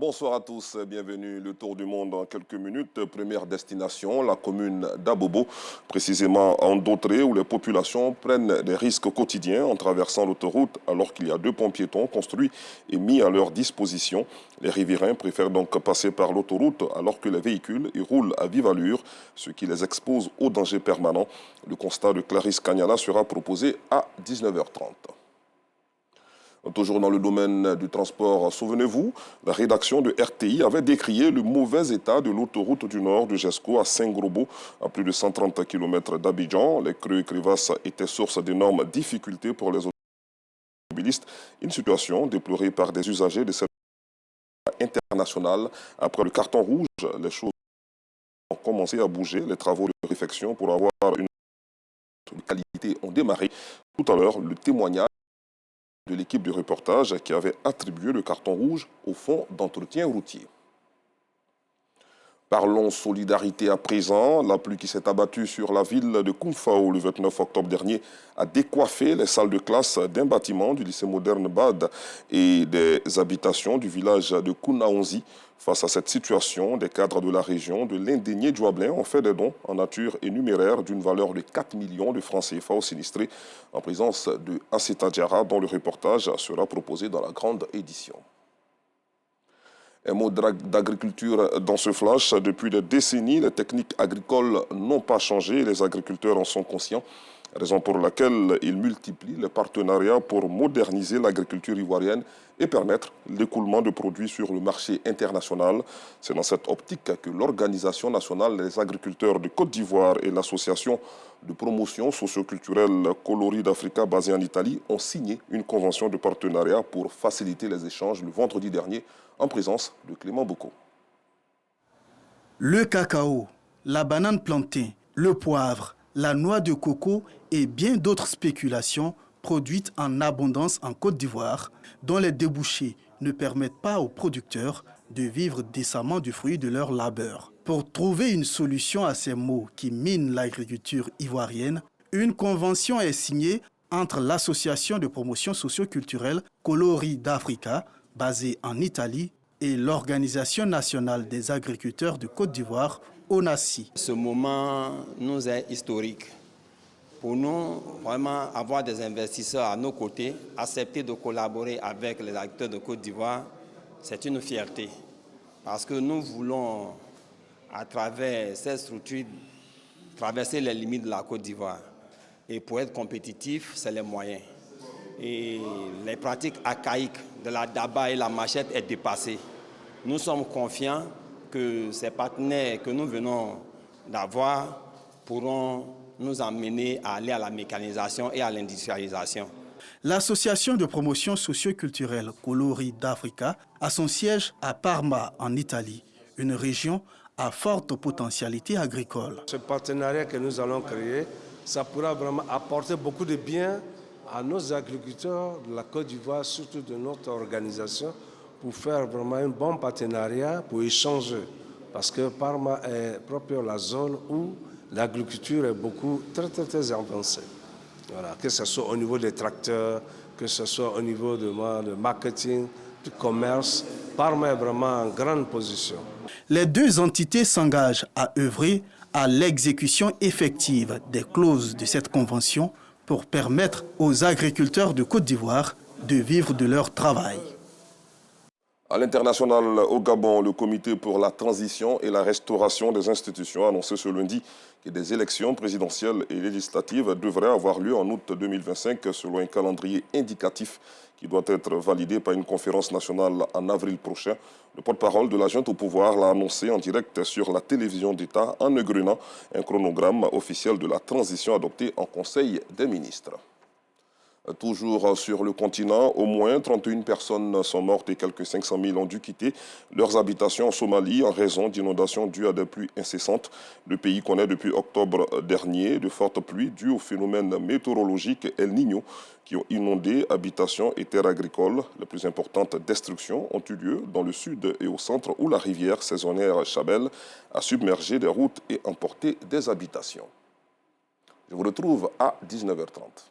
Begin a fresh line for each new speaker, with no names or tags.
Bonsoir à tous, bienvenue. Le tour du monde en quelques minutes. Première destination, la commune d'Abobo, précisément en Dautré, où les populations prennent des risques quotidiens en traversant l'autoroute alors qu'il y a 2 ponts piétons construits et mis à leur disposition. Les riverains préfèrent donc passer par l'autoroute alors que les véhicules y roulent à vive allure, ce qui les expose au danger permanent. Le constat de Clarisse Cagnala sera proposé à 19h30. Toujours dans le domaine du transport, souvenez-vous, la rédaction de RTI avait décrié le mauvais état de l'autoroute du Nord de Gesco à Saint-Grobo, à plus de 130 km d'Abidjan. Les creux et crevasses étaient source d'énormes difficultés pour les automobilistes. Une situation déplorée par des usagers de cette internationale. Après le carton rouge, les choses ont commencé à bouger. Les travaux de réfection pour avoir une qualité ont démarré. Tout à l'heure, le témoignage de l'équipe de reportage qui avait attribué le carton rouge au fonds d'entretien routier. Parlons solidarité à présent. La pluie qui s'est abattue sur la ville de Koumfao le 29 octobre dernier a décoiffé les salles de classe d'un bâtiment du lycée moderne Bad et des habitations du village de Kounaonzi. Face à cette situation, des cadres de la région de l'Indénié Djouablin ont fait des dons en nature et numéraire d'une valeur de 4 millions de francs CFA aux sinistrés en présence de Asseta Diarra, dont le reportage sera proposé dans la grande édition. Un mot d'agriculture dans ce flash. Depuis des décennies, les techniques agricoles n'ont pas changé et les agriculteurs en sont conscients. Raison pour laquelle ils multiplient les partenariats pour moderniser l'agriculture ivoirienne et permettre l'écoulement de produits sur le marché international. C'est dans cette optique que l'Organisation nationale des agriculteurs de Côte d'Ivoire et l'Association de promotion socio-culturelle Coloris d'Africa basée en Italie ont signé une convention de partenariat pour faciliter les échanges le vendredi dernier en présence de Clément Boko.
Le cacao, la banane plantain, le poivre, la noix de coco et bien d'autres spéculations produites en abondance en Côte d'Ivoire, dont les débouchés ne permettent pas aux producteurs de vivre décemment du fruit de leur labeur. Pour trouver une solution à ces maux qui minent l'agriculture ivoirienne, une convention est signée entre l'Association de promotion socio-culturelle Coloris d'Africa, basée en Italie, et l'Organisation nationale des agriculteurs de Côte d'Ivoire, ONACI.
Ce moment nous est historique. Pour nous, vraiment avoir des investisseurs à nos côtés, accepter de collaborer avec les acteurs de Côte d'Ivoire, c'est une fierté. Parce que nous voulons, à travers ces structures, traverser les limites de la Côte d'Ivoire. Et pour être compétitif, c'est les moyens. Et les pratiques archaïques de la daba et la machette est dépassée. Nous sommes confiants que ces partenaires que nous venons d'avoir pourront nous emmener à aller à la mécanisation et à l'industrialisation.
L'association de promotion socio-culturelle Coloris d'Africa a son siège à Parma, en Italie, une région à forte potentialité agricole.
Ce partenariat que nous allons créer, ça pourra vraiment apporter beaucoup de bien à nos agriculteurs de la Côte d'Ivoire, surtout de notre organisation, pour faire vraiment un bon partenariat, pour échanger. Parce que Parma est propre la zone où l'agriculture est très avancée. Voilà, que ce soit au niveau des tracteurs, que ce soit au niveau de marketing, du commerce, Parma est vraiment en grande position.
Les deux entités s'engagent à œuvrer à l'exécution effective des clauses de cette convention pour permettre aux agriculteurs de Côte d'Ivoire de vivre de leur travail.
À l'international, au Gabon, le comité pour la transition et la restauration des institutions a annoncé ce lundi que des élections présidentielles et législatives devraient avoir lieu en août 2025 selon un calendrier indicatif qui doit être validé par une conférence nationale en avril prochain. Le porte-parole de la junte au pouvoir l'a annoncé en direct sur la télévision d'État en égrenant un chronogramme officiel de la transition adopté en Conseil des ministres. Toujours sur le continent, au moins 31 personnes sont mortes et quelques 500 000 ont dû quitter leurs habitations en Somalie en raison d'inondations dues à des pluies incessantes. Le pays connaît depuis octobre dernier de fortes pluies dues au phénomène météorologique El Niño qui ont inondé habitations et terres agricoles. Les plus importantes destructions ont eu lieu dans le sud et au centre où la rivière saisonnière Chabelle a submergé des routes et emporté des habitations. Je vous retrouve à 19h30.